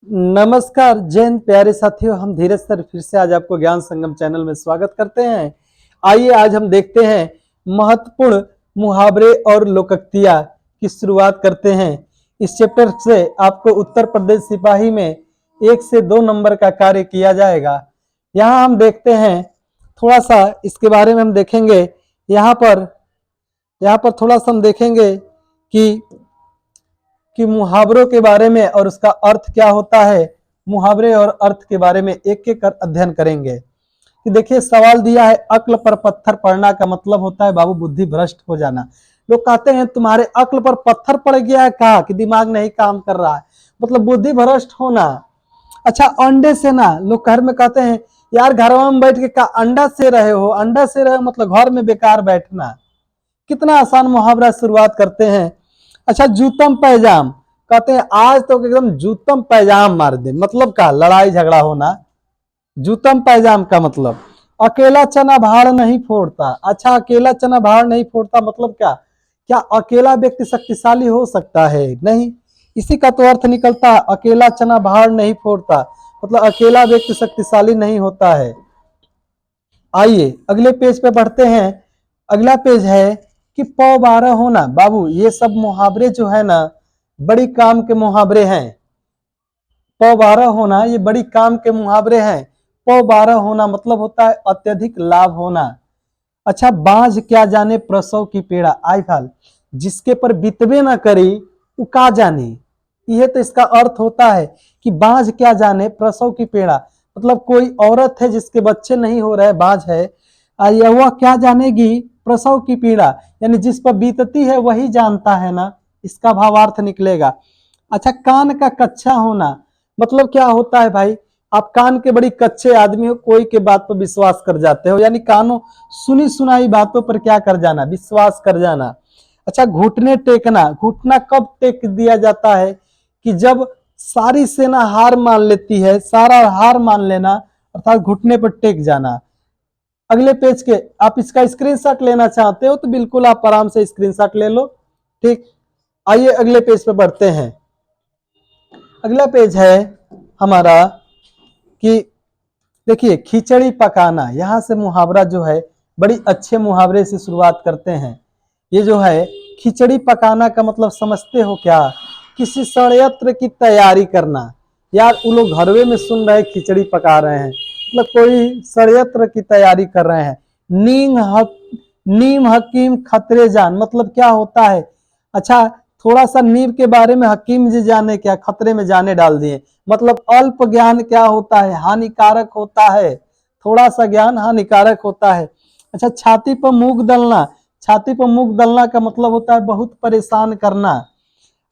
नमस्कार जैन प्यारे साथियों, हम धीरज सर फिर से आज आपको ज्ञान संगम चैनल में स्वागत करते हैं। आइए आज हम देखते हैं महत्वपूर्ण मुहावरे और लोकोक्तियां की शुरुआत करते हैं। इस चैप्टर से आपको उत्तर प्रदेश सिपाही में 1 से 2 नंबर का कार्य किया जाएगा। यहाँ हम देखते हैं थोड़ा सा इसके बारे में हम देखेंगे। यहाँ पर थोड़ा सा हम देखेंगे कि मुहावरों के बारे में और उसका अर्थ क्या होता है। मुहावरे और अर्थ के बारे में एक एक कर अध्ययन करेंगे। कि देखिए सवाल दिया है, अक्ल पर पत्थर पड़ना का मतलब होता है बाबू बुद्धि भ्रष्ट हो जाना। लोग कहते हैं तुम्हारे अक्ल पर पत्थर पड़ गया है, कहा कि दिमाग नहीं काम कर रहा है, मतलब बुद्धि भ्रष्ट होना। अच्छा, अंडे से ना, लोग घर में कहते हैं यार घर में बैठ के का अंडा से रहे हो, अंडा से रहे मतलब घर में बेकार बैठना। कितना आसान मुहावरा शुरुआत करते हैं। अच्छा, जूतम पैजाम कहते हैं आज तो एकदम जूतम पैजाम मार दे, मतलब का लड़ाई झगड़ा होना। जूतम पैजाम का मतलब अकेला चना भाड़ नहीं फोड़ता। अच्छा, अकेला चना भाड़ नहीं फोड़ता मतलब क्या? क्या अकेला व्यक्ति शक्तिशाली हो सकता है? नहीं। इसी का तो अर्थ निकलता है अकेला चना भाड़ नहीं फोड़ता, मतलब अकेला व्यक्ति शक्तिशाली नहीं होता है। आइए अगले पेज पे बढ़ते हैं। अगला पेज है कि पौ 12 होना। बाबू ये सब मुहावरे जो है ना बड़ी काम के मुहावरे हैं। पौ 12 होना ये बड़ी काम के मुहावरे हैं। पौ 12 होना मतलब होता है अत्यधिक लाभ होना। अच्छा, बांझ क्या जाने प्रसव की पीड़ा, आई फाल जिसके पर बीतबे ना करी वो का जाने। यह तो इसका अर्थ होता है कि बांझ क्या जाने प्रसव की पीड़ा, मतलब कोई औरत है जिसके बच्चे नहीं हो रहे, बांझ है, या वह क्या जानेगी प्रसव की पीड़ा, यानी जिस पर बीतती है वही जानता है ना, इसका भावार्थ निकलेगा। अच्छा, कान का कच्चा होना मतलब क्या होता है भाई? आप कान के बड़ी कच्चे आदमी हो, कोई के बात पर विश्वास कर जाते हो, यानी कानों सुनी सुनाई बातों पर क्या कर जाना, विश्वास कर जाना। अच्छा, घुटने टेकना, घुटना कब टेक दिया जाता है? कि जब सारी सेना हार मान लेती है, सारा हार मान लेना अर्थात घुटने पर टेक जाना। अगले पेज के आप इसका स्क्रीनशॉट लेना चाहते हो तो बिल्कुल आप आराम से स्क्रीनशॉट ले लो। ठीक, आइए अगले पेज पे बढ़ते हैं। अगला पेज है हमारा कि देखिए खिचड़ी पकाना। यहां से मुहावरा जो है बड़ी अच्छे मुहावरे से शुरुआत करते हैं। ये जो है खिचड़ी पकाना का मतलब समझते हो क्या? किसी षड्यंत्र की तैयारी करना। यार वो लोग घरवे में सुन रहे खिचड़ी पका रहे हैं, मतलब कोई षड्यंत्र की तैयारी कर रहे हैं। नीम हकीम खतरे जान मतलब क्या होता है? अच्छा, थोड़ा सा नीम के बारे में हकीम जी जाने क्या खतरे में जाने डाल दिए, मतलब अल्प ज्ञान क्या होता है? हानिकारक होता है। थोड़ा सा ज्ञान हानिकारक होता है। अच्छा, छाती पर मूंग दलना, छाती पर मूंग दलना का मतलब होता है बहुत परेशान करना।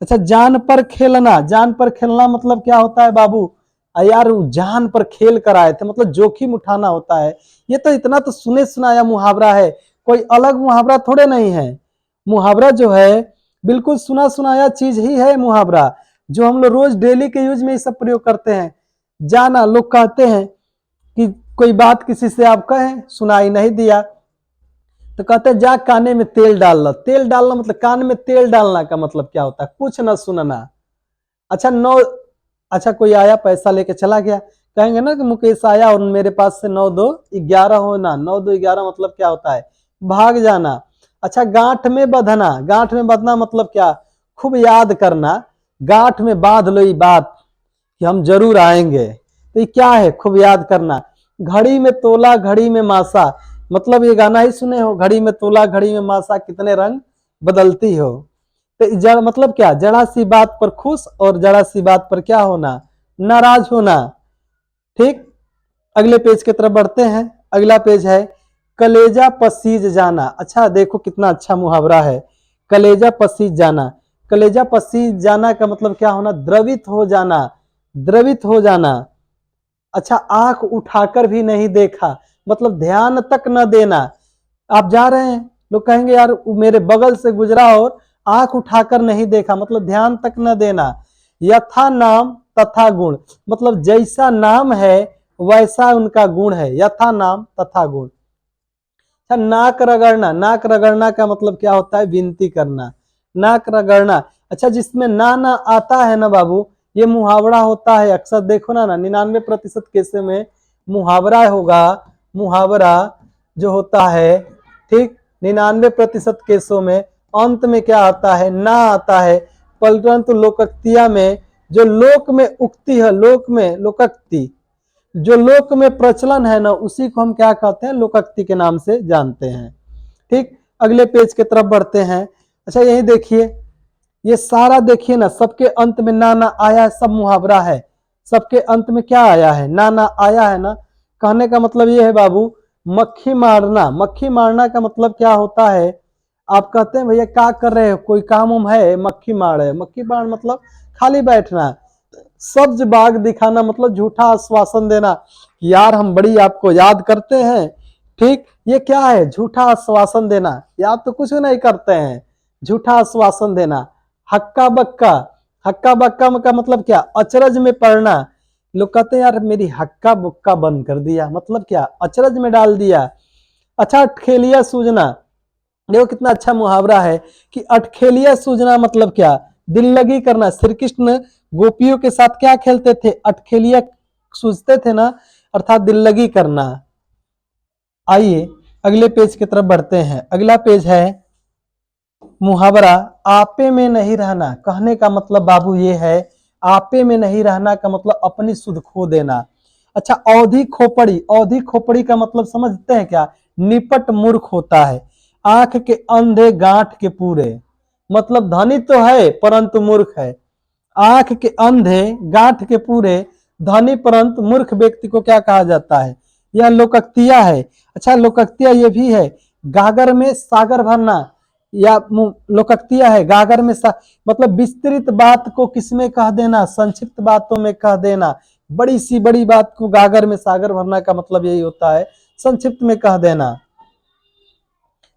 अच्छा, जान पर खेलना, जान पर खेलना मतलब क्या होता है बाबू? यार जान पर खेल कर आए थे, मतलब जोखिम उठाना होता है। ये तो इतना तो सुने सुनाया मुहावरा है, कोई अलग मुहावरा थोड़े नहीं है। मुहावरा जो है बिल्कुल सुना सुनाया चीज ही है मुहावरा, जो हम लोग रोज डेली के यूज में ये सब प्रयोग करते हैं। जाना, लोग कहते हैं कि कोई बात किसी से आप कहें सुनाई नहीं दिया तो कहते हैं जा काने में तेल डाल लो। तेल डालना मतलब कान में तेल डालना का मतलब क्या होता है? कुछ न सुनना। अच्छा, अच्छा कोई आया पैसा लेके चला गया, कहेंगे ना कि मुकेश आया और मेरे पास से 9 2 11 होना। 9 2 11 मतलब क्या होता है? भाग जाना। अच्छा, गांठ में बंधना, गांठ में बंधना मतलब क्या? खूब याद करना, गांठ में बांध लो ये बात कि हम जरूर आएंगे, तो ये क्या है? खूब याद करना। घड़ी में तोला घड़ी में मासा, मतलब ये गाना ही सुने हो, घड़ी में तोला घड़ी में मासा कितने रंग बदलती हो। तो जड़ मतलब क्या? जरा सी बात पर खुश और जरा सी बात पर क्या होना? नाराज होना। ठीक, अगले पेज की तरफ बढ़ते हैं। अगला पेज है कलेजा पसीज जाना। अच्छा देखो कितना अच्छा मुहावरा है, कलेजा पसीज जाना। कलेजा पसीज जाना का मतलब क्या होना? द्रवित हो जाना, द्रवित हो जाना। अच्छा, आंख उठाकर भी नहीं देखा, मतलब ध्यान तक न देना। आप जा रहे हैं, लोग कहेंगे यार मेरे बगल से गुजरा और आंख उठाकर नहीं देखा, मतलब ध्यान तक न देना। यथा नाम तथा गुण, मतलब जैसा नाम है वैसा उनका गुण है। यथा नाम तथा गुण। अच्छा, नाक रगड़ना, नाक रगड़ना का मतलब क्या होता है? विनती करना, नाक रगड़ना। अच्छा, जिसमें ना आता है ना बाबू, ये मुहावरा होता है। अक्सर देखो ना 99% केसेस में मुहावरा होगा। मुहावरा जो होता है, ठीक, 99% केसों में अंत में क्या आता है, ना आता है। परंतु लोकोक्तिया में जो लोक में उक्ति है, लोक में लोकोक्ति, जो लोक में प्रचलन है ना, उसी को हम क्या कहते हैं, लोकोक्ति के नाम से जानते हैं। ठीक, अगले पेज की तरफ बढ़ते हैं। अच्छा यही देखिए, ये सारा देखिए ना, सबके अंत में ना ना आया है, सब मुहावरा है। सबके अंत में क्या आया है, ना ना आया है ना। कहने का मतलब ये है बाबू, मक्खी मारना। मक्खी मारना का मतलब क्या होता है, आप कहते हैं भैया क्या कर रहे हो, कोई काम उम है, मक्खी मार रहे, मक्खी मार मतलब खाली बैठना। सब्ज बाग दिखाना मतलब झूठा आश्वासन देना, यार हम बड़ी आपको याद करते हैं। ठीक, ये क्या है, झूठा आश्वासन देना, याद तो कुछ नहीं करते हैं, झूठा आश्वासन देना। हक्का बक्का, हक्का बक्का का मतलब क्या, अचरज में पड़ना। लोग कहते हैं यार मेरी हक्का बुक्का बंद कर दिया, मतलब क्या, अचरज में डाल दिया। अच्छा, अटखेलिया सूझना, देखो कितना अच्छा मुहावरा है कि अटखेलिया सूझना मतलब क्या, दिल लगी करना। श्री कृष्ण गोपियों के साथ क्या खेलते थे, अटखेलिया सूझते थे ना, अर्थात दिल लगी करना। आइए अगले पेज की तरफ बढ़ते हैं। अगला पेज है मुहावरा आपे में नहीं रहना। कहने का मतलब बाबू ये है, आपे में नहीं रहना का मतलब अपनी सुध खो देना। अच्छा, औधी खोपड़ी, औधी खोपड़ी का मतलब समझते हैं क्या, निपट मूर्ख होता है। आंख के अंधे गांठ के पूरे, मतलब धनी तो है परंतु मूर्ख है। आंख के अंधे गांठ के पूरे, धनी परंतु मूर्ख व्यक्ति को क्या कहा जाता है, यह लोकोक्तिया है। अच्छा, लोकोक्तिया ये भी है, गागर में सागर भरना, या लोकोक्तिया है गागर में मतलब विस्तृत बात को किसमें कह देना, संक्षिप्त बातों में कह देना। बड़ी सी बड़ी बात को गागर में सागर भरना का मतलब यही होता है, संक्षिप्त में कह देना।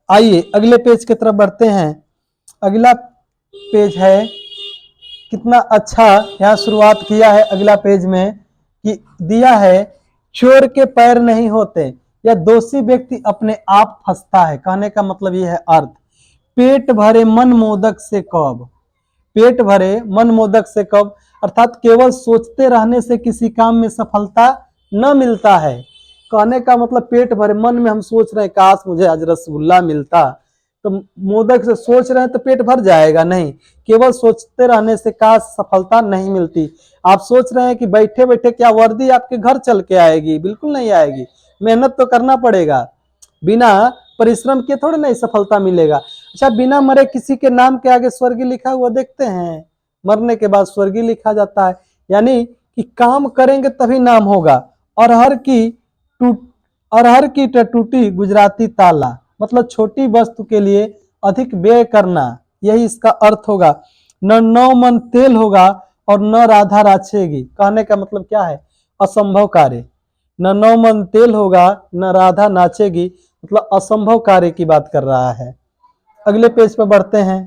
आइए अगले पेज की तरफ बढ़ते हैं। अगला पेज है, कितना अच्छा यहाँ शुरुआत किया है अगला पेज में कि दिया है, चोर के पैर नहीं होते, या दोषी व्यक्ति अपने आप फंसता है। कहने का मतलब यह है अर्थ, पेट भरे मन मोदक से कब, पेट भरे मन मोदक से कब, अर्थात केवल सोचते रहने से किसी काम में सफलता न मिलता है। कहने का मतलब पेट भरे, मन में हम सोच रहे हैं काश मुझे आज रसगुल्ला मिलता, तो मोदक से सोच रहे हैं तो पेट भर जाएगा, नहीं, केवल सोचते रहने से काश सफलता नहीं मिलती। आप सोच रहे हैं कि बैठे बैठे क्या वर्दी आपके घर चल के आएगी, बिल्कुल नहीं आएगी, मेहनत तो करना पड़ेगा, बिना परिश्रम के थोड़ी नहीं सफलता मिलेगा। अच्छा, बिना मरे किसी के नाम के आगे स्वर्गीय लिखा हुआ देखते हैं, मरने के बाद स्वर्गीय लिखा जाता है, यानी कि काम करेंगे तभी नाम होगा। और हर की टूट, और हर की टूटी गुजराती ताला, मतलब छोटी वस्तु के लिए अधिक व्यय करना, यही इसका अर्थ होगा। न नौ मन तेल होगा और न राधा राछेगी। कहने का मतलब क्या है, असंभव कार्य। न नौ मन तेल होगा न राधा नाचेगी, मतलब असंभव कार्य की बात कर रहा है। अगले पेज पर बढ़ते हैं।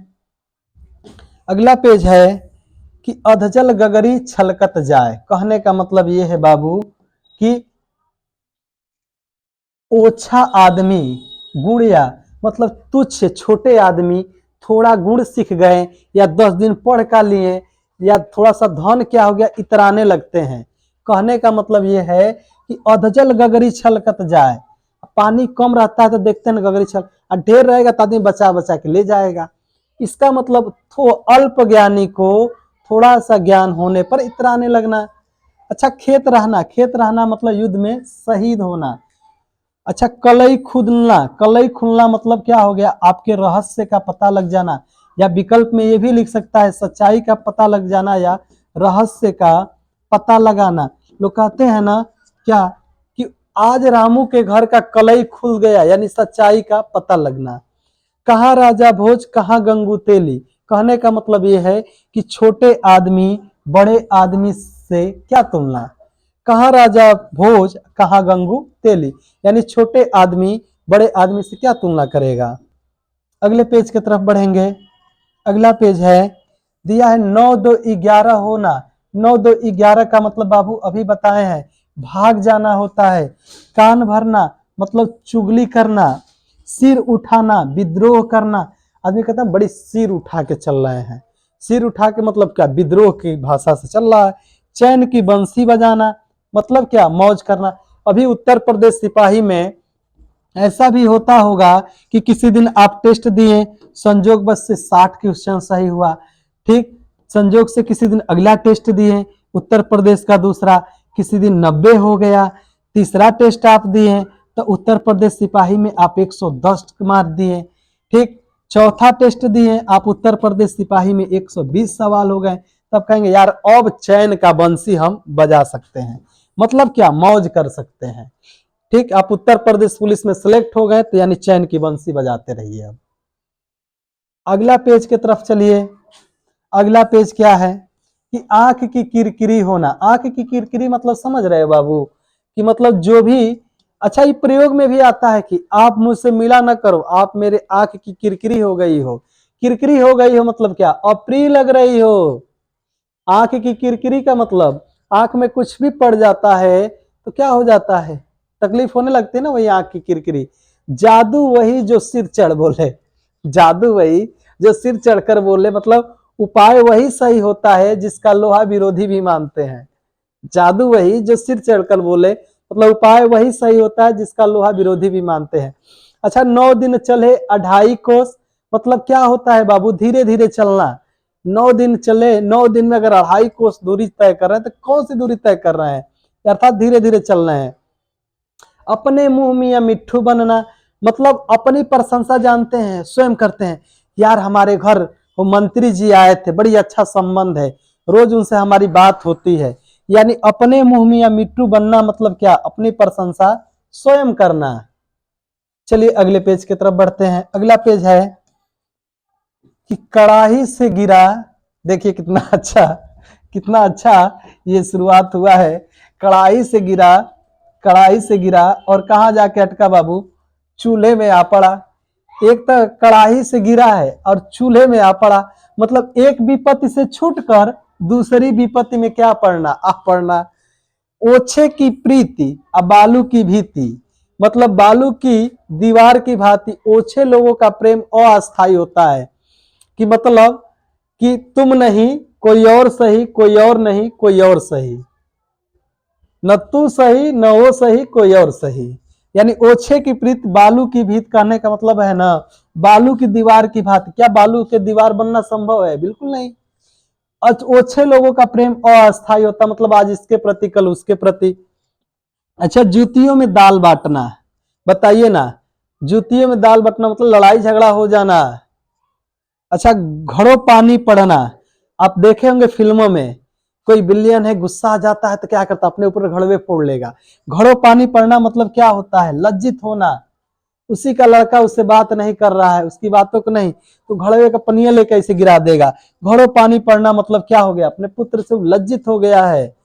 अगला पेज है कि अधजल गगरी छलकत जाए। कहने का मतलब ये है बाबू कि ओछा आदमी गुण, या मतलब तुच्छ छोटे आदमी थोड़ा गुण सीख गए या 10 दिन पढ़ का लिए या थोड़ा सा धन क्या हो गया इतराने लगते हैं। कहने का मतलब ये है कि अधजल गगरी छलकत जाए, पानी कम रहता है तो देखते हैं गगरी छल, और ढेर रहेगा तो आदमी बचा बचा के ले जाएगा। इसका मतलब अल्प ज्ञानी को थोड़ा सा ज्ञान होने पर इतराने लगना। अच्छा, खेत रहना, खेत रहना मतलब युद्ध में शहीद होना। अच्छा, कलई खुदना, कलई खुलना मतलब क्या हो गया, आपके रहस्य का पता लग जाना, या विकल्प में ये भी लिख सकता है सच्चाई का पता लग जाना या रहस्य का पता लगाना। लोग कहते हैं ना क्या कि आज रामू के घर का कलई खुल गया, यानी सच्चाई का पता लगना। कहाँ राजा भोज कहाँ गंगू तेली। कहने का मतलब ये है कि छोटे आदमी बड़े आदमी से क्या तुलना, कहाँ राजा भोज कहाँ गंगू तेली, यानी छोटे आदमी बड़े आदमी से क्या तुलना करेगा। अगले पेज की तरफ बढ़ेंगे। अगला पेज है, दिया है 9-2-11 होना। 9-2-11 का मतलब बाबू अभी बताए हैं, भाग जाना होता है। कान भरना मतलब चुगली करना। सिर उठाना विद्रोह करना, आदमी कहता है बड़ी सिर उठा के चल रहे हैं, सिर उठा के मतलब क्या, विद्रोह की भाषा से चल रहा है। चैन की बंसी बजाना मतलब क्या, मौज करना। अभी उत्तर प्रदेश सिपाही में ऐसा भी होता होगा कि किसी दिन आप टेस्ट दिए, संजोग बस से 60 क्वेश्चन सही हुआ, ठीक, संजोग से किसी दिन अगला टेस्ट दिए उत्तर प्रदेश का दूसरा, किसी दिन 90 हो गया, तीसरा टेस्ट आप दिए तो उत्तर प्रदेश सिपाही में आप 110 मार्क दिए, ठीक, चौथा टेस्ट दिए आप उत्तर प्रदेश सिपाही में 120 सवाल हो गए, तब कहेंगे यार अब चैन का बंसी हम बजा सकते हैं, मतलब क्या, मौज कर सकते हैं। ठीक, आप उत्तर प्रदेश पुलिस में सिलेक्ट हो गए तो यानी चैन की बंसी बजाते रहिए। अब अगला पेज की तरफ चलिए। अगला पेज क्या है कि आंख की किरकिरी होना। आंख की किरकिरी मतलब समझ रहे हो बाबू, कि मतलब जो भी, अच्छा ये प्रयोग में भी आता है कि आप मुझसे मिला ना करो, आप मेरे आंख की किरकिरी हो गई हो। किरकिरी हो गई हो मतलब क्या, अप्रिय लग रही हो। आंख की किरकिरी का मतलब आंख में कुछ भी पड़ जाता है तो क्या हो जाता है, तकलीफ होने लगती है ना, वही आंख की किरकिरी। जादू वही जो सिर चढ़ बोले, जादू वही जो सिर चढ़कर बोले, मतलब उपाय वही सही होता है जिसका लोहा विरोधी भी मानते हैं। जादू वही जो सिर चढ़कर बोले, मतलब उपाय वही सही होता है जिसका लोहा विरोधी भी मानते हैं। अच्छा, 9 दिन चले 2.5 कोस, मतलब क्या होता है बाबू, धीरे धीरे चलना। 9 दिन चले, 9 दिन में अगर 2.5 कोस दूरी तय कर रहे हैं तो कौन सी दूरी तय कर रहे हैं, अर्थात धीरे धीरे चलना है। अपने मुंह में या मिट्ठू बनना, मतलब अपनी प्रशंसा जानते हैं, स्वयं करते हैं, यार हमारे घर वो मंत्री जी आए थे, बड़ी अच्छा संबंध है, रोज उनसे हमारी बात होती है। यानी अपने मुंह में या मिट्टू बनना मतलब क्या, अपनी प्रशंसा स्वयं करना। चलिए अगले पेज की तरफ बढ़ते हैं। अगला पेज है कि कड़ाही से गिरा। देखिए कितना अच्छा, कितना अच्छा ये शुरुआत हुआ है। कड़ाही से गिरा, कड़ाही से गिरा और कहाँ जाके अटका बाबू, चूल्हे में आ पड़ा। एक तो कड़ाही से गिरा है और चूल्हे में आ पड़ा, मतलब एक विपत्ति से छूटकर दूसरी विपत्ति में क्या पड़ना, आ पड़ना। ओछे की प्रीति अब बालू की भीति, मतलब बालू की दीवार की भांति ओछे लोगों का प्रेम अस्थायी होता है। कि मतलब कि तुम नहीं कोई और सही, कोई और नहीं कोई और सही, न तू सही न वो सही कोई और सही। यानी ओछे की प्रीत बालू की भीत कहने का मतलब है ना, बालू की दीवार की भांति। क्या बालू की दीवार बनना संभव है, बिल्कुल नहीं। ओछे लोगों का प्रेम अस्थायी होता, मतलब आज इसके प्रति कल उसके प्रति। अच्छा, जूतियों में दाल बांटना, बताइए ना, जूतियों में दाल बांटना मतलब लड़ाई झगड़ा हो जाना। अच्छा, घड़ों पानी पड़ना, आप देखे होंगे फिल्मों में, कोई विलियन है गुस्सा आ जाता है तो क्या करता, अपने ऊपर घड़वे फोड़ लेगा। घड़ों पानी पड़ना मतलब क्या होता है, लज्जित होना। उसी का लड़का उससे बात नहीं कर रहा है, उसकी बातों को नहीं, तो घड़वे का पनिया लेकर इसे गिरा देगा। घड़ों पानी पड़ना मतलब क्या हो गया, अपने पुत्र से लज्जित हो गया है।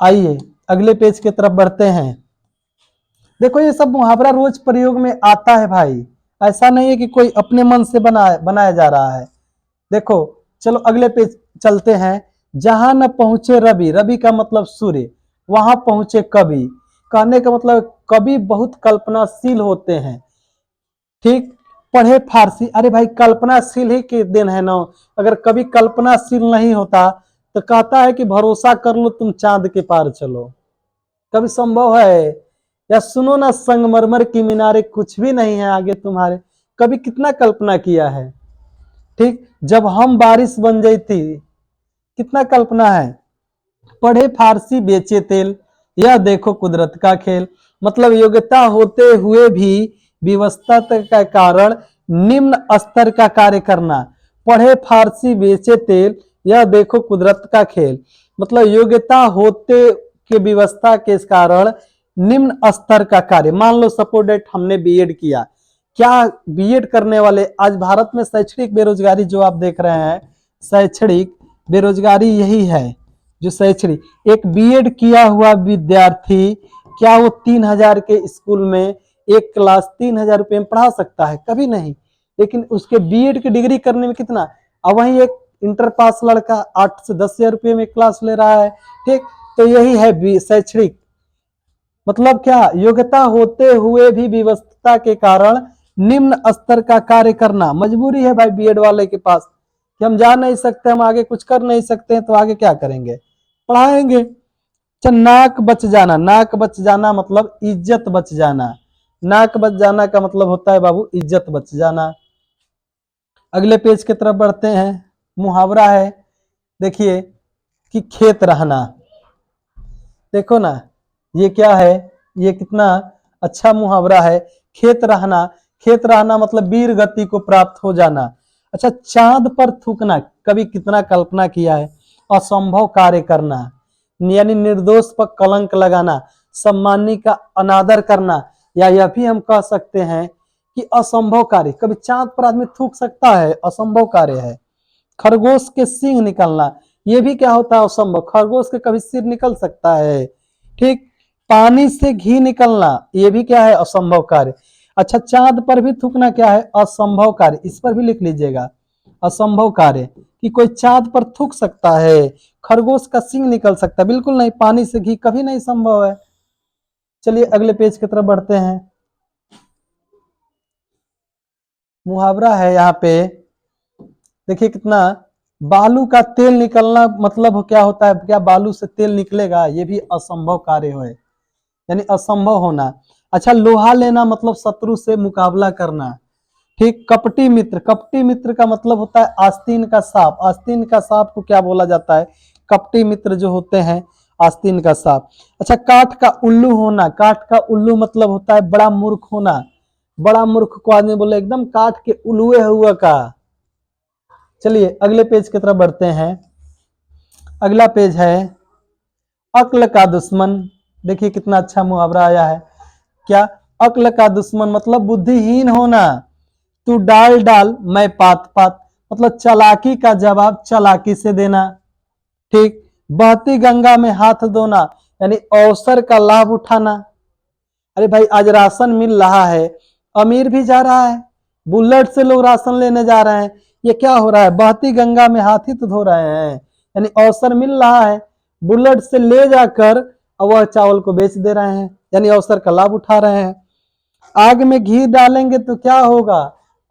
आइए अगले पेज की तरफ बढ़ते हैं। देखो ये सब मुहावरा रोज प्रयोग में आता है भाई, ऐसा नहीं है कि कोई अपने मन से बनाया जा रहा है। देखो चलो अगले पेज चलते हैं। जहां न पहुंचे रवि, रवि का मतलब सूर्य, वहां पहुंचे कवि, कहने का मतलब कवि बहुत कल्पनाशील होते हैं। ठीक, पढ़े फारसी, अरे भाई कल्पनाशील ही के दिन है ना, अगर कभी कल्पनाशील नहीं होता तो कहता है कि भरोसा कर लो तुम चांद के पार चलो, कभी संभव है। या सुनो ना संगमरमर की मीनारे कुछ भी नहीं है आगे तुम्हारे, कभी कितना कल्पना किया है। ठीक, जब हम बारिश बन गई थी, कितना कल्पना है। पढ़े फारसी बेचे तेल, यह देखो कुदरत का खेल, मतलब योग्यता होते हुए भी विवशता का कारण निम्न स्तर का कार्य करना। पढ़े फारसी बेचे तेल, यह देखो कुदरत का खेल, मतलब योग्यता होते के व्यवस्था के कारण निम्न स्तर का कार्य। मान लो सपोज डेट हमने बीएड किया, क्या बीएड करने वाले आज भारत में शैक्षणिक बेरोजगारी जो आप देख रहे हैं, शैक्षणिक बेरोजगारी यही है जो शैक्षणिक, एक बीएड किया हुआ विद्यार्थी क्या वो 3,000 के स्कूल में एक क्लास 3,000 रुपये में पढ़ा सकता है, कभी नहीं। लेकिन उसके बीएड की डिग्री करने में कितना, अब वहीं एक इंटर पास लड़का 8 से 10,000 रुपये में क्लास ले रहा है। ठीक, तो यही है शैक्षणिक, मतलब क्या, योग्यता होते हुए भी व्यवस्था के कारण निम्न स्तर का कार्य करना, मजबूरी है भाई बीएड वाले के पास। कि हम जा नहीं सकते, हम आगे कुछ कर नहीं सकते हैं, तो आगे क्या करेंगे, पढ़ाएंगे। अच्छा, नाक बच जाना, नाक बच जाना मतलब इज्जत बच जाना, नाक बच जाना का मतलब होता है बाबू इज्जत बच जाना। अगले पेज की तरफ बढ़ते हैं। मुहावरा है, देखिए कि खेत रहना। देखो ना, ये क्या है, ये कितना अच्छा मुहावरा है, खेत रहना। खेत रहना मतलब वीर गति को प्राप्त हो जाना। अच्छा, चांद पर थूकना, कभी कितना कल्पना किया है, असंभव कार्य करना, यानी निर्दोष पर कलंक लगाना, सम्मानी का अनादर करना, या यह भी हम कह सकते हैं कि असंभव कार्य, कभी चांद पर आदमी थूक सकता है, असंभव कार्य है। खरगोश के सींग निकलना, ये भी क्या होता है, असंभव, खरगोश के कभी सिर निकल सकता है। ठीक, पानी से घी निकलना, ये भी क्या है, असंभव कार्य। अच्छा, चांद पर भी थूकना क्या है, असंभव कार्य, इस पर भी लिख लीजिएगा, असंभव कार्य, कि कोई चांद पर थूक सकता है, खरगोश का सींग निकल सकता है, बिल्कुल नहीं, पानी से घी कभी नहीं संभव है। चलिए अगले पेज की तरफ बढ़ते हैं। मुहावरा है यहाँ पे, देखिए कितना, बालू का तेल निकलना मतलब क्या होता है, क्या बालू से तेल निकलेगा, ये भी असंभव कार्य है, यानी असंभव होना। अच्छा, लोहा लेना मतलब शत्रु से मुकाबला करना। ठीक, कपटी मित्र, कपटी मित्र का मतलब होता है आस्तीन का सांप, आस्तीन का सांप को क्या बोला जाता है, कपटी मित्र जो होते हैं, आस्तीन का सांप। अच्छा, काठ का उल्लू होना, काठ का उल्लू मतलब होता है बड़ा मूर्ख होना, बड़ा मूर्ख को आदमी बोले एकदम काठ के उल्लुए हुआ का। चलिए अगले पेज की तरफ बढ़ते हैं। अगला पेज है अक्ल का दुश्मन। देखिए कितना अच्छा मुहावरा आया है, क्या, अक्ल का दुश्मन मतलब बुद्धिहीन होना, तू डाल डाल मैं पात पात, मतलब चालाकी का जवाब चालाकी से देना। ठीक, बहती गंगा में हाथ धोना, यानी अवसर का लाभ उठाना। अरे भाई, आज राशन मिल रहा है, अमीर भी जा रहा है, बुलेट से लोग राशन लेने जा रहे हैं, ये क्या हो रहा है, बहती गंगा में हाथ ही तो धो रहे हैं, यानी अवसर मिल रहा है, बुलेट से ले जाकर वह चावल को बेच दे रहे हैं, यानी अवसर का लाभ उठा रहे हैं। आग में घी डालेंगे तो क्या होगा,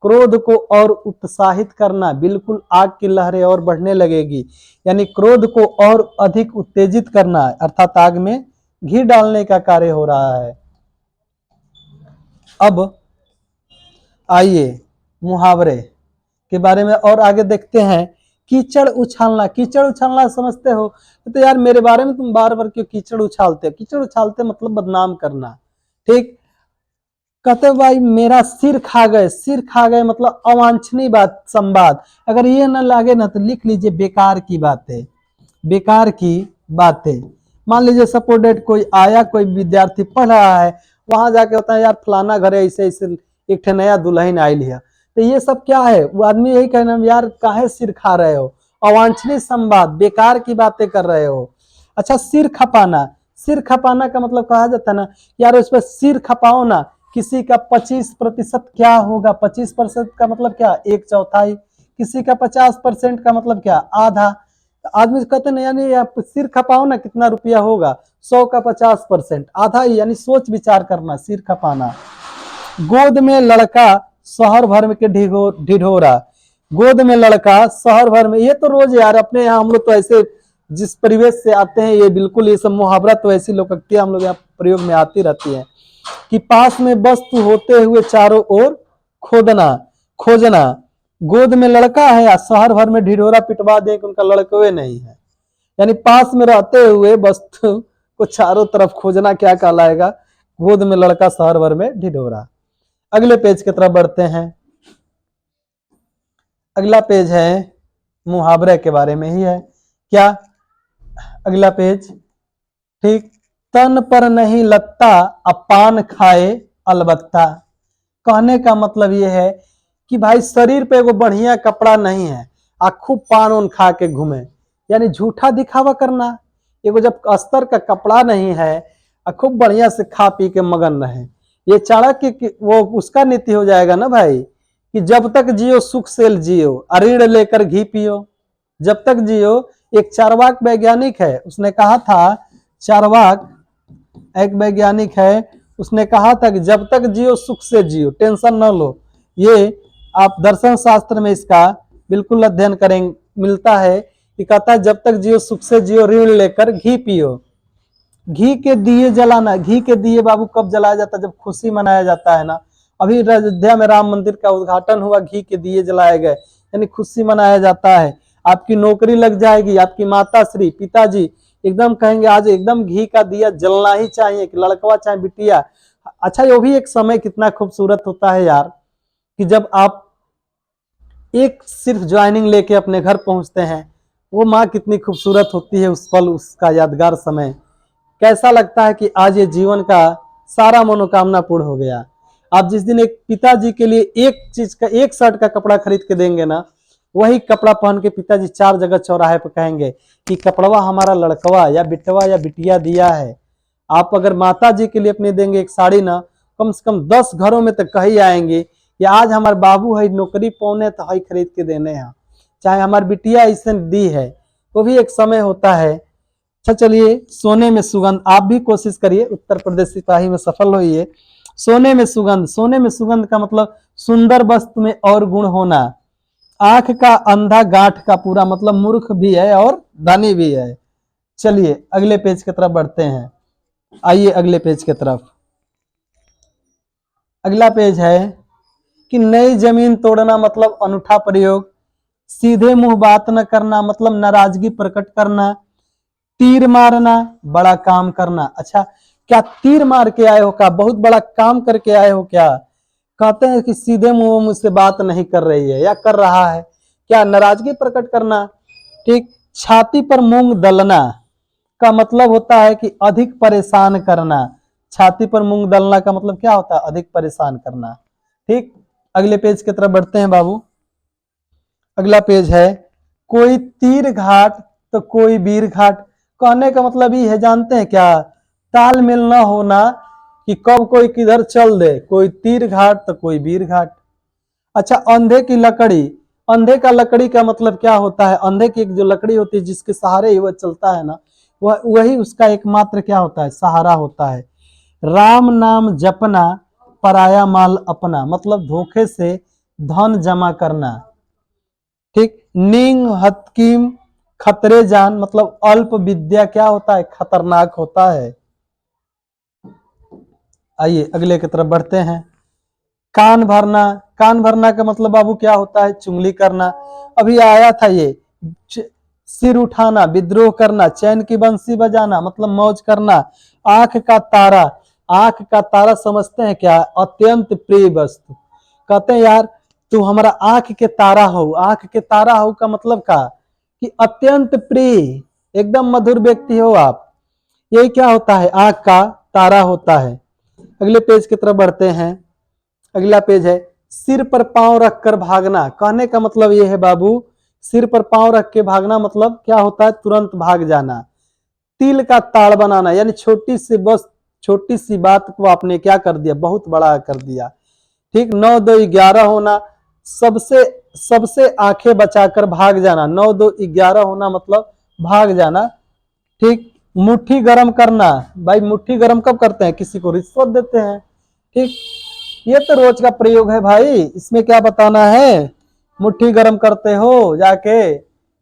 क्रोध को और उत्साहित करना, बिल्कुल आग की लहरें और बढ़ने लगेगी, यानी क्रोध को और अधिक उत्तेजित करना, अर्थात आग में घी डालने का कार्य हो रहा है। अब आइए मुहावरे के बारे में और आगे देखते हैं। कीचड़ उछालना, कीचड़ उछालना समझते हो, तो यार मेरे बारे में तुम बार बार क्यों कीचड़ उछालते हो, कीचड़ उछालते मतलब बदनाम करना। ठीक, कहते भाई मेरा सिर खा गए, सिर खा गए मतलब अवांछनीय बात, संवाद, अगर ये ना लगे ना तो लिख लीजिए बेकार की बातें, बेकार की बातें। मान लीजिए सपोर्टेड कोई आया, कोई विद्यार्थी पढ़ रहा है, वहां जाके होता है यार फलाना घर है, ऐसे ऐसे एक नया दुल्हन आई लिया, तो ये सब क्या है, वो आदमी यही कहना यार काहे सिर खा रहे हो, अवांछनीय संवाद, बेकार की बातें कर रहे हो। अच्छा, सिर खपाना, सिर खपाना का मतलब कहा जाता है ना, यार उस पर सिर खपाओ ना, किसी का 25% क्या होगा, 25% का मतलब क्या, एक चौथाई, किसी का 50% का मतलब क्या, आधा। आदमी कहते ना यानी आप सिर खपाओ ना, कितना रुपया होगा, 100 का 50%, आधा ही, यानी सोच विचार करना, सिर खपाना। गोद में लड़का शहर भर में के ढिढोरा, गोद में लड़का शहर भर में, ये तो रोज यार अपने यहाँ हम लोग तो ऐसे जिस परिवेश से आते हैं, ये बिल्कुल ये सब मुहावरा तो ऐसी लोकोक्तियां हम लोग यहाँ प्रयोग में आती रहती है, कि पास में वस्तु होते हुए चारों ओर खोदना खोजना, गोद में लड़का है या शहर भर में ढिढोरा पिटवा दे कि उनका लड़के नहीं है, यानी पास में रहते हुए वस्तु को चारों तरफ खोजना क्या कहलाएगा, गोद में लड़का शहर भर में ढिढोरा। अगले पेज की तरफ बढ़ते हैं। अगला पेज है मुहावरे के बारे में ही है, क्या, अगला पेज, ठीक, तन पर नहीं लगता अपान खाए अलबत्ता। कहने का मतलब ये है कि भाई शरीर पे एगो बढ़िया कपड़ा नहीं है, आ खूब पान उन खा के घूमे, यानी झूठा दिखावा करना। एगो जब अस्तर का कपड़ा नहीं है, आ खूब बढ़िया से खा पी के मगन रहे, ये चाणक्य वो उसका नीति हो जाएगा ना भाई, कि जब तक जियो सुख से जियो, अरीड़ लेकर घी पियो, जब तक जियो। एक चार्वाक वैज्ञानिक है, उसने कहा था, चार्वाक एक वैज्ञानिक है, उसने कहा था कि जब तक जियो सुख से जियो, टेंशन न लो। ये आप दर्शन शास्त्र में इसका बिल्कुल अध्ययन करेंगे। मिलता है कि कहता है जब तक जियो सुख से जियो, ऋण लेकर घी पियो। घी के दिए जलाना, घी के दिए बाबू कब जलाया जाता है? जब खुशी मनाया जाता है ना। अभी अयोध्या में राम मंदिर का उद्घाटन हुआ, घी के दिए जलाए गए, यानी खुशी मनाया जाता है। आपकी नौकरी लग जाएगी, आपकी माता श्री पिताजी एकदम कहेंगे आज एकदम घी का दिया जलना ही चाहिए, कि लड़कवा चाहे बिटिया। अच्छा, ये भी एक समय कितना खूबसूरत होता है यार, कि जब आप एक सिर्फ ज्वाइनिंग लेके अपने घर पहुंचते हैं, वो माँ कितनी खूबसूरत होती है उस पल, उसका यादगार समय। कैसा लगता है कि आज ये जीवन का सारा मनोकामना पूर्ण हो गया। आप जिस दिन एक पिताजी के लिए एक चीज का, एक शर्ट का कपड़ा खरीद के देंगे ना, वही कपड़ा पहन के पिताजी 4 जगह चौराहे पर कहेंगे कि कपड़वा हमारा लड़कवा या बिटवा या बिटिया दिया है। आप अगर माता जी के लिए अपने देंगे एक साड़ी ना, कम से कम 10 घरों में तक कही आएंगे कि आज हमारे बाबू है नौकरी पौने तो हई खरीद के देने हैं, चाहे हमारी बिटिया ऐसे दी है। वो भी एक समय होता है। अच्छा चलिए, सोने में सुगंध, आप भी कोशिश करिए उत्तर प्रदेश सिपाही में सफल होइए। सोने में सुगंध, सोने में सुगंध का मतलब सुंदर वस्तु में और गुण होना। आंख का अंधा गांठ का पूरा मतलब मूर्ख भी है और धनी भी है। चलिए अगले पेज की तरफ बढ़ते हैं। आइए अगले पेज की तरफ। अगला पेज है कि नई जमीन तोड़ना मतलब अनूठा प्रयोग। सीधे मुंह बात न करना मतलब नाराजगी प्रकट करना। तीर मारना, बड़ा काम करना। अच्छा, क्या तीर मार के आए हो? क्या बहुत बड़ा काम करके आए हो क्या? कहते हैं कि सीधे मुंह मुझसे बात नहीं कर रही है या कर रहा है, क्या नाराजगी प्रकट करना। ठीक। छाती पर मूंग दलना का मतलब होता है कि अधिक परेशान करना। छाती पर मूंग दलना का मतलब क्या होता है? अधिक परेशान करना। ठीक। अगले पेज की तरफ बढ़ते हैं बाबू। अगला पेज है कोई तीर घाट तो कोई वीर घाट। कहने का मतलब ये है, जानते हैं क्या? तालमेल न होना कि कब कोई किधर चल दे, कोई तीर घाट तो कोई वीर घाट। अच्छा, अंधे की लकड़ी, अंधे का लकड़ी का मतलब क्या होता है? अंधे की एक जो लकड़ी होती है जिसके सहारे ही वह चलता है ना, वही उसका एकमात्र क्या होता है? सहारा होता है। राम नाम जपना, पराया माल अपना मतलब धोखे से धन जमा करना। ठीक। नींग हतकीम खतरे जान मतलब अल्प विद्या क्या होता है? खतरनाक होता है। आइए अगले की तरफ बढ़ते हैं। कान भरना, कान भरना का मतलब बाबू क्या होता है? चुगली करना। अभी आया था ये। सिर उठाना, विद्रोह करना। चैन की बंसी बजाना मतलब मौज करना। आंख का तारा, आंख का तारा समझते हैं क्या? अत्यंत प्रिय वस्तु। कहते हैं यार तू हमारा आंख के तारा हो। आंख के तारा हो का मतलब का कि अत्यंत प्रिय, एकदम मधुर व्यक्ति हो आप। यही क्या होता है? आंख का तारा होता है। अगले पेज की तरफ बढ़ते हैं। अगला पेज है सिर पर पांव रखकर भागना। कहने का मतलब यह है बाबू, सिर पर पांव रख के भागना मतलब क्या होता है? तुरंत भाग जाना। तिल का ताड़ बनाना यानी छोटी सी बस, छोटी सी बात को आपने क्या कर दिया? बहुत बड़ा कर दिया। ठीक। 9 2 11 होना, सबसे सबसे आंखें बचाकर भाग जाना। 9 2 11 होना मतलब भाग जाना। ठीक। मुट्ठी गरम करना, भाई मुट्ठी गरम कब करते हैं? किसी को रिश्वत देते हैं। ठीक। ये तो रोज का प्रयोग है भाई, इसमें क्या बताना है? मुट्ठी गरम करते हो, जाके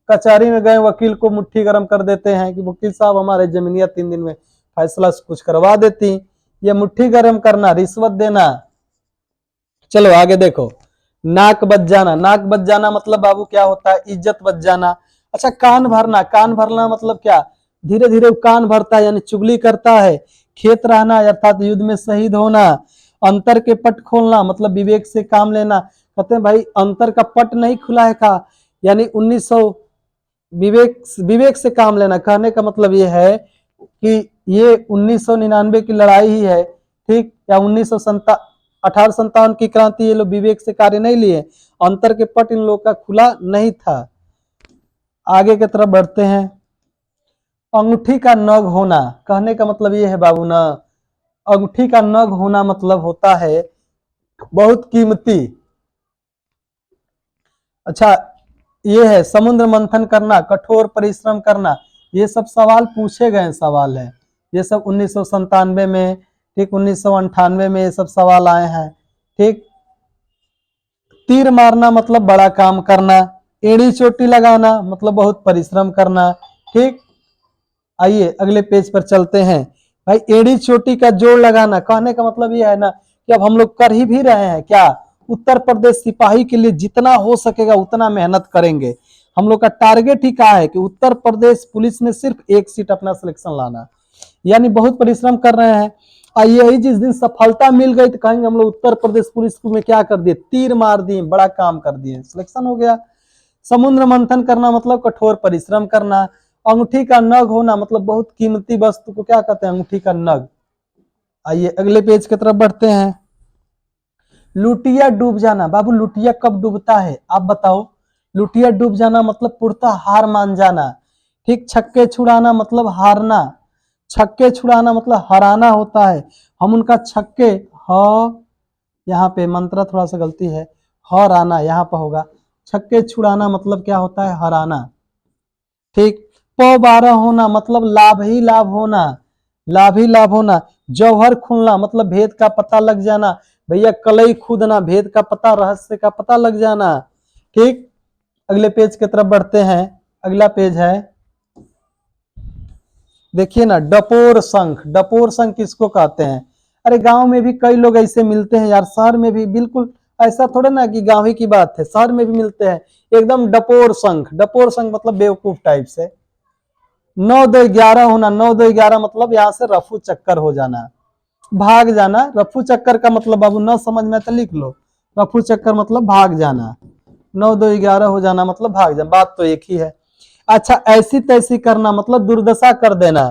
कचहरी में गए वकील को मुट्ठी गरम कर देते हैं कि वकील साहब हमारे जमीनिया 3 दिन में फैसला कुछ करवा देती। ये मुट्ठी गरम करना, रिश्वत देना। चलो आगे देखो। नाक बच जाना, नाक बच जाना मतलब बाबू क्या होता है? इज्जत बच जाना। अच्छा, कान भरना, कान भरना मतलब क्या? धीरे धीरे कान भरता है यानी चुगली करता है। खेत रहना अर्थात युद्ध में शहीद होना। अंतर के पट खोलना मतलब विवेक से काम लेना। कहते हैं भाई अंतर का पट नहीं खुला है का, यानी 1900 विवेक विवेक से काम लेना। कहने का मतलब ये है कि ये 1999 की लड़ाई ही है। ठीक। या 1857 की क्रांति, ये लोग विवेक से कार्य नहीं लिए। अंतर के पट इन लोगों का खुला नहीं था। आगे की तरफ बढ़ते हैं। अंगूठी का नग होना, कहने का मतलब ये है बाबू ना, अंगूठी का नग होना मतलब होता है बहुत कीमती। अच्छा, ये है समुद्र मंथन करना, कठोर परिश्रम करना। ये सब सवाल पूछे गए सवाल है, ये सब 1997 में, ठीक 1998 में ये सब सवाल आए हैं। ठीक। तीर मारना मतलब बड़ा काम करना। एड़ी चोटी लगाना मतलब बहुत परिश्रम करना। ठीक, आइए अगले पेज पर चलते हैं। भाई एड़ी चोटी का जोड़ लगाना, कहने का मतलब ये है ना कि अब हम लोग कर ही भी रहे हैं क्या, उत्तर प्रदेश सिपाही के लिए जितना हो सकेगा उतना मेहनत करेंगे। हम लोग का टारगेट ही कहा है कि उत्तर प्रदेश पुलिस में सिर्फ 1 सीट अपना सिलेक्शन लाना, यानी बहुत परिश्रम कर रहे हैं। यही जिस दिन सफलता मिल गई तो कहेंगे हम लोग उत्तर प्रदेश पुलिस में क्या कर दिए, तीर मार दिए, बड़ा काम कर दिए, सिलेक्शन हो गया। समुद्र मंथन करना मतलब कठोर परिश्रम करना। अंगूठी का नग होना मतलब बहुत कीमती वस्तु को क्या कहते हैं, अंगूठी का नग। आइए अगले पेज की तरफ बढ़ते हैं। लुटिया डूब जाना, बाबू लुटिया कब डूबता है आप बताओ। लुटिया डूब जाना मतलब पूर्णतः हार मान जाना। ठीक, छक्के छुड़ाना मतलब हारना, छक्के छुड़ाना मतलब हराना होता है। हम उनका छक्के, ह यहाँ पे मंत्रा थोड़ा सा गलती है, हराना यहाँ पर होगा। छक्के छुड़ाना मतलब क्या होता है, हराना। ठीक, प 12 होना मतलब लाभ ही लाभ होना, लाभ ही लाभ होना। जौहर खुलना मतलब भेद का पता लग जाना, भैया कलई खुदना, भेद का पता, रहस्य का पता लग जाना। ठीक, अगले पेज की तरफ बढ़ते हैं। अगला पेज है, देखिए ना, डपोर शंख। डपोर शंख किसको कहते हैं, अरे गांव में भी कई लोग ऐसे मिलते हैं यार, शहर में भी बिल्कुल ऐसा थोड़ा ना कि गांव ही की बात है, शहर में भी मिलते हैं एकदम डपोर शंख। डपोर शंख मतलब बेवकूफ टाइप से। 9 2 11 होना, 9 2 11 मतलब यहाँ से रफू चक्कर हो जाना, भाग जाना। रफू चक्कर का मतलब बाबू न समझ में तो लिख लो, रफू चक्कर मतलब भाग जाना, 9 2 11 हो जाना मतलब भाग जाना, बात तो एक ही है। अच्छा, ऐसी तैसी करना मतलब दुर्दशा कर देना।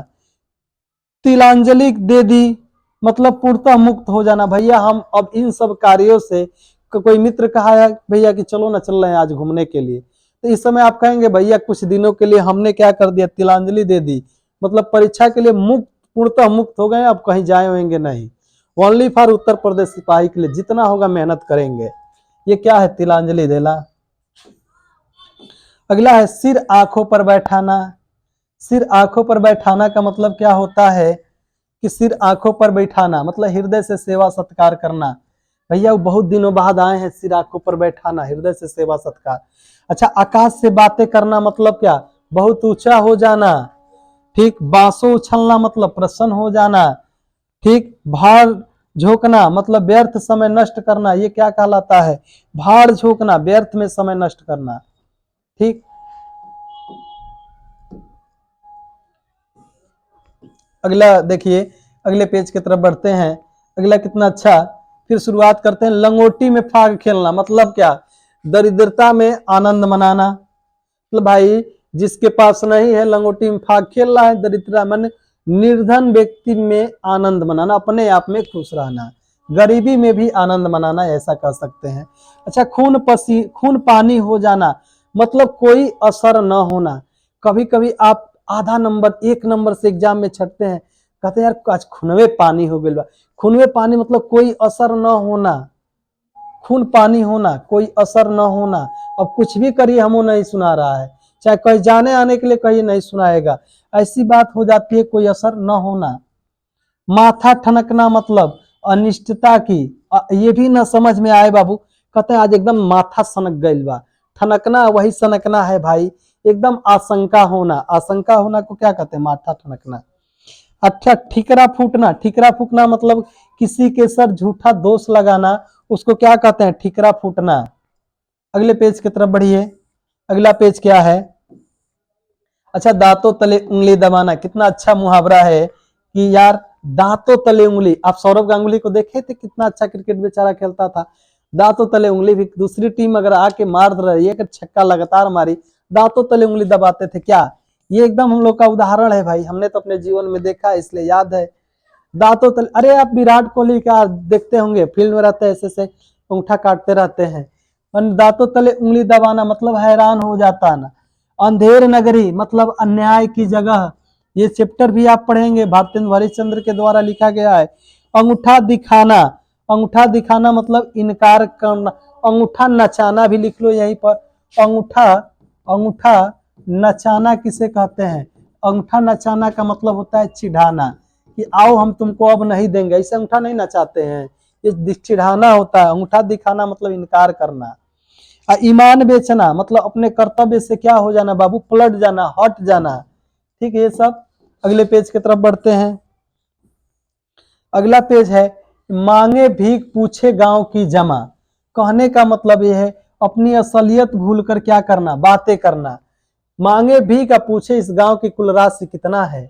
तिलांजलि दे दी मतलब पूर्णतः मुक्त हो जाना, भैया हम अब इन सब कार्यों से, कोई मित्र कहा है भैया कि चलो ना, चल रहे हैं आज घूमने के लिए, तो इस समय आप कहेंगे भैया कुछ दिनों के लिए हमने क्या कर दिया, तिलांजलि दे दी, मतलब परीक्षा के लिए मुक्त, पूर्णतः मुक्त हो गए, अब कहीं जाए होंगे नहीं, ओनली फॉर उत्तर प्रदेश सिपाही के लिए जितना होगा मेहनत करेंगे। ये क्या है, तिलांजलि देना। अगला है सिर आंखों पर बैठाना। सिर आंखों पर बैठाना का मतलब क्या होता है कि सिर आंखों पर बैठाना मतलब हृदय से सेवा सत्कार करना। भैया वो बहुत दिनों बाद आए हैं, सिर आंखों पर बैठाना, हृदय से सेवा सत्कार। अच्छा, आकाश से बातें करना मतलब क्या, बहुत ऊंचा हो जाना। ठीक, बांसों उछलना मतलब प्रसन्न हो जाना। ठीक, भार झोंकना मतलब व्यर्थ समय नष्ट करना, ये क्या कहलाता है, भार झोंकना, व्यर्थ में समय नष्ट करना। ठीक, अगला देखिए, अगले पेज की तरफ बढ़ते हैं। अगला कितना अच्छा, फिर शुरुआत करते हैं। लंगोटी में फाग खेलना मतलब क्या, दरिद्रता में आनंद मनाना। मतलब भाई जिसके पास नहीं है लंगोटी में फाग खेल रहा है, दरिद्रता मन निर्धन व्यक्ति में आनंद मनाना, अपने आप में खुश रहना, गरीबी में भी आनंद मनाना, ऐसा कह सकते हैं। अच्छा, खून पानी हो जाना मतलब कोई असर न होना। कभी कभी आप आधा नंबर 1 नंबर से एग्जाम में छटते हैं, कहते हैं यार आज खूनवे पानी हो गया। खूनवे पानी मतलब कोई असर न होना, खून पानी होना, कोई असर न होना। अब कुछ भी करिए हमो नहीं सुना रहा है, चाहे कहीं जाने आने के लिए कहीं नहीं सुनाएगा, ऐसी बात हो जाती है, कोई असर न होना। माथा ठनकना मतलब अनिष्टता की, ये भी न समझ में आए बाबू, कहते हैं आज एकदम माथा सनक गइल बा। ठनकना वही सनकना है भाई, एकदम आशंका होना, आशंका होना को क्या कहते हैं, माथा ठनकना। अच्छा, ठिकरा फूटना। ठिकरा फूटना मतलब किसी के सर झूठा दोष लगाना, उसको क्या कहते हैं, ठिकरा फूटना। अगले पेज की तरफ बढ़िए। अगला पेज क्या है, अच्छा, दांतों तले उंगली दबाना। कितना अच्छा मुहावरा है कि यार दांतों तले उंगली। आप सौरव गांगुली को देखे थे, कितना अच्छा क्रिकेट बेचारा खेलता था, दांतों तले उंगली भी, दूसरी टीम अगर आके मार रही है, छक्का लगातार मारी, दांतों तले उंगली दबाते थे क्या। ये एकदम हम लोग का उदाहरण है भाई, हमने तो अपने जीवन में देखा है इसलिए याद है। दांतों तले, अरे आप विराट कोहली का देखते होंगे, फील्ड में रहते हैं ऐसे से अंगूठा काटते रहते हैं। दांतों तले उंगली दबाना मतलब हैरान हो जाता ना। अंधेर नगरी मतलब अन्याय की जगह, ये चैप्टर भी आप पढ़ेंगे, भारतेंद्र हरिश्चंद्र के द्वारा लिखा गया है। अंगूठा दिखाना, अंगूठा दिखाना मतलब इनकार करना। अंगूठा नचाना भी लिख लो यहीं पर। अंगूठा, अंगूठा नचाना किसे कहते हैं, अंगूठा नचाना का मतलब होता है चिढ़ाना, कि आओ हम तुमको अब नहीं देंगे, ऐसे अंगूठा नहीं नचाते हैं, ये चिढ़ाना होता है। अंगूठा दिखाना मतलब इनकार करना। ईमान बेचना मतलब अपने कर्तव्य से क्या हो जाना बाबू, पलट जाना, हट जाना। ठीक है, ये सब। अगले पेज की तरफ बढ़ते हैं। अगला पेज है मांगे भीख पूछे गांव की जमा। कहने का मतलब ये है अपनी असलियत भूलकर क्या करना, बातें करना। मांगे भीख पूछे इस गांव की कुल राशि कितना है।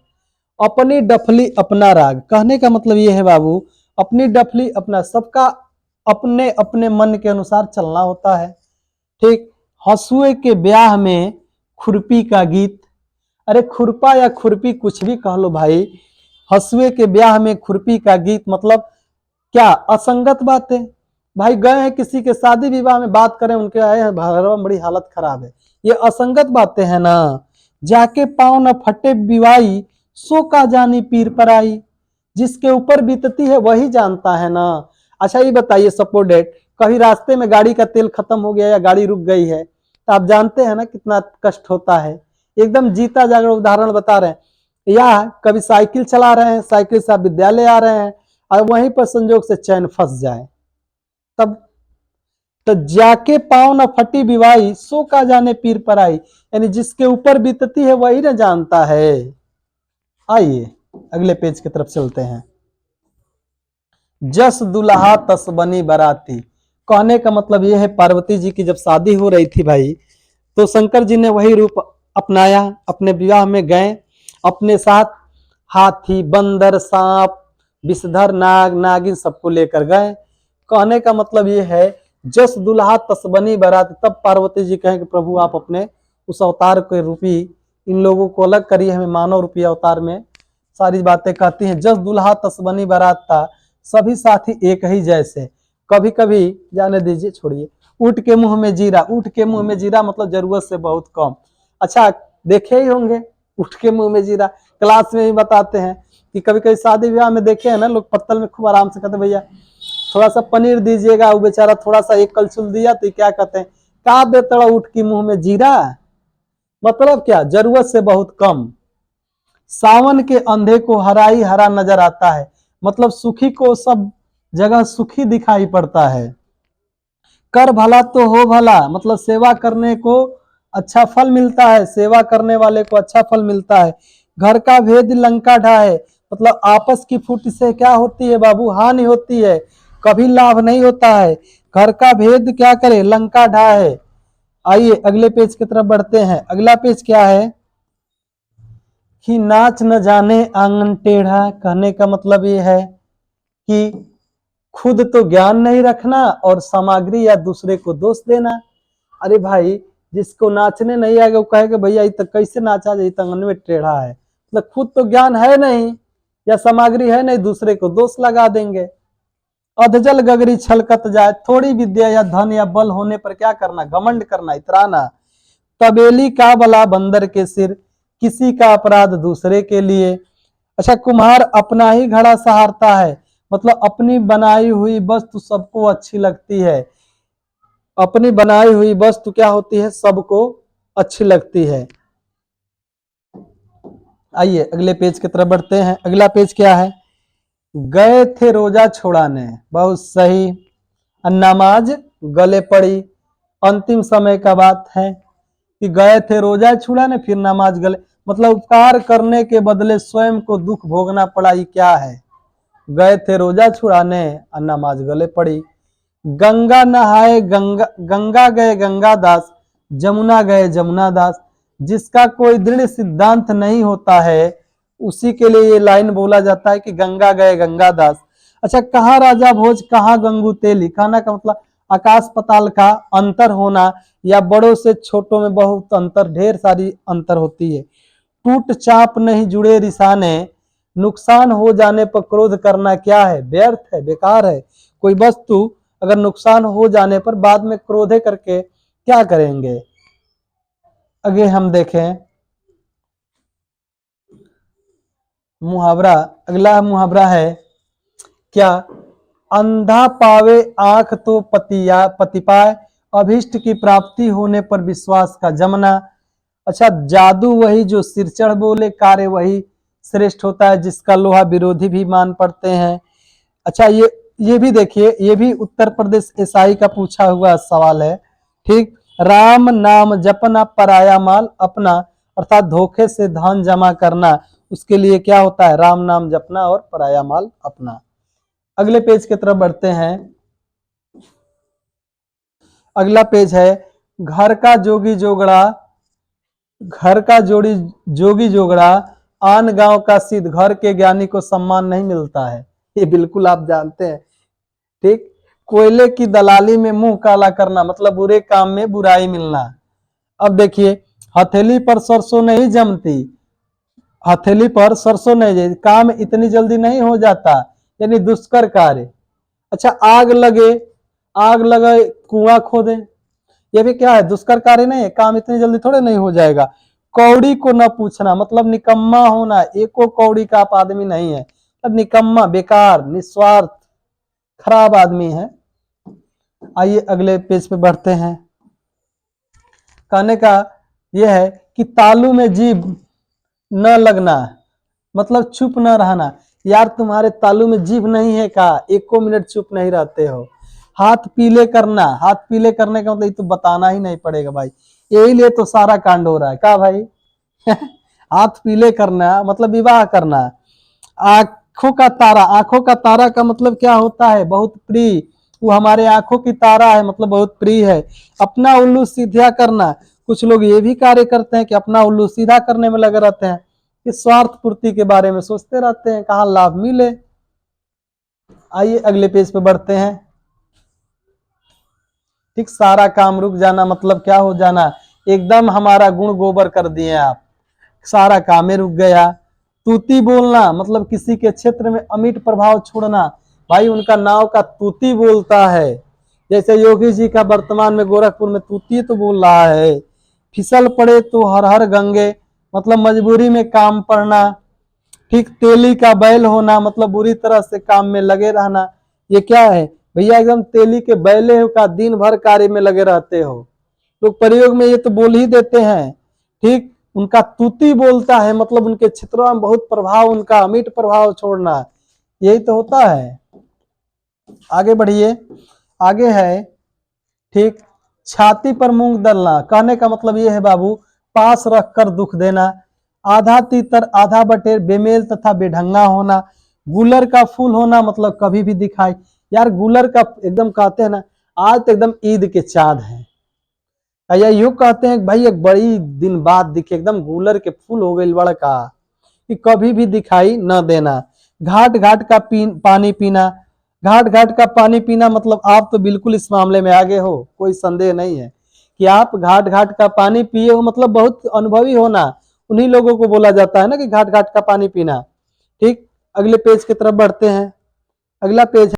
अपनी डफली अपना राग, कहने का मतलब ये है बाबू अपनी डफली अपना, सबका अपने अपने मन के अनुसार चलना होता है। ठीक। हंसुए के ब्याह में खुरपी का गीत। अरे खुरपा या खुरपी कुछ भी कह लो भाई, हंसुए के ब्याह में खुरपी का गीत मतलब क्या, असंगत बातें। भाई गए हैं किसी के शादी विवाह में, बात करें उनके आए हैं भैरवा बड़ी हालत खराब है, ये असंगत बातें हैं ना। जाके पाँव न फटे बिवाई, सो का जानी पीर पराई। जिसके ऊपर बीतती है वही जानता है ना। अच्छा ये बताइए सपोज डेट कभी रास्ते में गाड़ी का तेल खत्म हो गया या गाड़ी रुक गई है, तो आप जानते हैं ना कितना कष्ट होता है। एकदम जीता जागरण उदाहरण बता रहे हैं। या कभी साइकिल चला रहे हैं, साइकिल से आप विद्यालय आ रहे हैं और वहीं पर संजोग से चैन फंस जाए, तब तो जाके पाँव न फटी बिवाई, सो का जाने पीर पराई। यानी जिसके ऊपर बीतती है वही न जानता है। आइए अगले पेज की तरफ चलते हैं। जस दुल्हा तस बनी बाराती। कहने का मतलब यह है पार्वती जी की जब शादी हो रही थी भाई, तो शंकर जी ने वही रूप अपनाया, अपने विवाह में गए, अपने साथ हाथी, बंदर, सांप, विषधर, नाग, नागिन सबको लेकर गए। कहने का मतलब ये है जस दुल्हा तस बनी बारात। तब पार्वती जी कहें कि प्रभु आप अपने उस अवतार के रूपी इन लोगों को अलग करिए, हमें मानव रूपी अवतार में सारी बातें कहती हैं। जस दुल्हा तस बनी बारात था, सभी साथी एक ही जैसे। कभी कभी जाने दीजिए, छोड़िए। ऊँट के मुंह में जीरा, ऊँट के मुंह में जीरा मतलब जरूरत से बहुत कम। अच्छा देखे ही होंगे ऊँट के मुंह में जीरा, क्लास में ही बताते हैं कि कभी कभी शादी विवाह में देखे हैं ना लोग पत्तल में खूब आराम से कहते भैया थोड़ा सा पनीर दीजिएगा, वो बेचारा थोड़ा सा एक कलछुल दिया तो क्या कहते हैं, का देता ऊँट के मुंह में जीरा। मतलब क्या, जरूरत से बहुत कम। सावन के अंधे को हरा ही हरा नजर आता है, मतलब सुखी को सब जगह सुखी दिखाई पड़ता है। कर भला तो हो भला, मतलब सेवा करने को अच्छा फल मिलता है, सेवा करने वाले को अच्छा फल मिलता है। घर का भेद लंका ढाए, मतलब आपस की फूट से क्या होती है बाबू, हानि होती है, कभी लाभ नहीं होता है। घर का भेद क्या करे, लंका ढाए। आइए अगले पेज की तरफ बढ़ते हैं। अगला पेज क्या है कि नाच न जाने आंगन टेढ़ा। कहने का मतलब ये है कि खुद तो ज्ञान नहीं रखना और सामग्री या दूसरे को दोष देना। अरे भाई जिसको नाचने नहीं आएगा वो कहेगा भैया ये तो कैसे नाचा जाए, अंगन में टेढ़ा है, मतलब खुद तो ज्ञान है नहीं या सामग्री है नहीं, दूसरे को दोष लगा देंगे। अधजल गगरी छलकत जाए, थोड़ी विद्या या धन या बल होने पर क्या करना, घमंड करना, इतराना। तबेली का बला बंदर के सिर, किसी का अपराध दूसरे के लिए। अच्छा कुम्हार अपना ही घड़ा सहारता है, मतलब अपनी बनाई हुई वस्तु सबको अच्छी लगती है। अपनी बनाई हुई वस्तु क्या होती है, सबको अच्छी लगती है। आइए अगले पेज की तरफ बढ़ते हैं। अगला पेज क्या है, गए थे रोजा छोड़ाने, बहुत सही, नमाज गले पड़ी। अंतिम समय का बात है कि गए थे रोजा छुड़ाने फिर नमाज गले, मतलब उपकार करने के बदले स्वयं को दुख भोगना पड़ा। ये क्या है, गए थे रोजा छुड़ाने और नमाज गले पड़ी। गंगा नहाए गंगा, गंगा गए गंगा दास, जमुना गए जमुना दास। जिसका कोई दृढ़ सिद्धांत नहीं होता है उसी के लिए ये लाइन बोला जाता है कि गंगा गए गंगा दास। अच्छा कहाँ राजा भोज कहाँ गंगू तेली। कहना का मतलब आकाश पताल का अंतर होना या बड़ों से छोटों में बहुत अंतर, ढेर सारी अंतर होती है। टूट चाप नहीं जुड़े रिसाने, नुकसान हो जाने पर क्रोध करना क्या है, व्यर्थ है, बेकार है। कोई वस्तु अगर नुकसान हो जाने पर बाद में क्रोधे करके क्या करेंगे। आगे हम देखें मुहावरा। अगला मुहावरा है क्या, अंधा पावे आंख तो पति पाए, अभिष्ट की प्राप्ति होने पर विश्वास का जमना। अच्छा जादू वही जो सिर चढ़ बोले, कार्य वही श्रेष्ठ होता है जिसका लोहा विरोधी भी मान पड़ते हैं। अच्छा ये भी देखिए, ये भी उत्तर प्रदेश एसआई का पूछा हुआ सवाल है। ठीक। राम नाम जपना पराया माल अपना, अर्थात धोखे से धन जमा करना, उसके लिए क्या होता है? राम नाम जपना और पराया माल अपना। अगले पेज की तरफ बढ़ते हैं। अगला पेज है घर का जोगी जोगड़ा, घर का जोगी जोगड़ा, आन गांव का सिद्ध, घर के ज्ञानी को सम्मान नहीं मिलता है। ये बिल्कुल आप जानते हैं। ठीक। कोयले की दलाली में मुंह काला करना, मतलब बुरे काम में बुराई मिलना। अब देखिए, हथेली पर सरसों नहीं जमती, हथेली पर सरसों नहीं जमती, काम इतनी जल्दी नहीं हो जाता, यानी दुष्कर कार्य। अच्छा, आग लगे कुआं खोदे, ये भी क्या है? दुष्कर कार्य नहीं है, काम इतनी जल्दी थोड़े नहीं हो जाएगा। कौड़ी को न पूछना, मतलब निकम्मा होना, एको कौड़ी का आप आदमी नहीं है, अब निकम्मा, बेकार, निस्वार्थ, खराब आदमी है। आइए अगले पेज पे बढ़ते हैं। कहने का यह है कि तालू में जीभ न लगना, मतलब चुप न रहना। यार तुम्हारे तालू में जीभ नहीं है का? एको मिनट चुप नहीं रहते हो। हाथ पीले करना, हाथ पीले करने का मतलब ये तो बताना ही नहीं पड़ेगा भाई, यही लिए तो सारा कांड हो रहा है का भाई? हाथ पीले करना मतलब विवाह करना। आंखों का तारा, आंखों का तारा का मतलब क्या होता है? बहुत प्रिय, वो हमारे आंखों की तारा है, मतलब बहुत प्रिय है। अपना उल्लू सीधा करना, कुछ लोग ये भी कार्य करते हैं कि अपना उल्लू सीधा करने में लगे रहते हैं, कि स्वार्थ पूर्ति के बारे में सोचते रहते हैं, कहाँ लाभ मिले। आइए अगले पेज पे बढ़ते हैं। ठीक, सारा काम रुक जाना मतलब क्या हो जाना? एकदम हमारा गुण गोबर कर दिए आप, सारा काम रुक गया। तूती बोलना मतलब किसी के क्षेत्र में अमिट प्रभाव छोड़ना, भाई उनका नाव का तूती बोलता है। जैसे योगी जी का वर्तमान में गोरखपुर में तूती तो बोल रहा है। फिसल पड़े तो हर हर गंगे, मतलब मजबूरी में काम पड़ना। ठीक, तेली का बैल होना मतलब बुरी तरह से काम में लगे रहना। ये क्या है भैया? एकदम तेली के बैले हो का दिन भर कार्य में लगे रहते हो। लोग प्रयोग में ये तो बोल ही देते हैं। ठीक, उनका तूती बोलता है मतलब उनके क्षेत्रों में बहुत प्रभाव, उनका अमिट प्रभाव छोड़ना, यही तो होता है। आगे बढ़िए, आगे है ठीक, छाती पर मूंग दलना, कहने का मतलब ये है बाबू, पास रखकर दुख देना। आधा तीतर आधा बटेर, बेमेल तथा बेढंगा होना। गुलर का फूल होना मतलब कभी भी दिखाई। यार गुलर का एकदम कहते हैं ना, आज तो एकदम ईद के चाँद है, या यूं कहते हैं भाई एक बड़ी दिन बाद दिखे, एकदम गुलर के फूल हो गई बड़का, कि कभी भी दिखाई न देना। घाट घाट का पानी पीना, घाट घाट का पानी पीना मतलब आप तो बिल्कुल इस मामले में आगे हो, कोई संदेह नहीं है कि आप घाट घाट का पानी पिए हो, मतलब बहुत अनुभवी होना। उन्हीं लोगों को बोला जाता है ना कि घाट घाट का पानी पीना। ठीक, अगले पेज की तरफ बढ़ते हैं। अगला पेज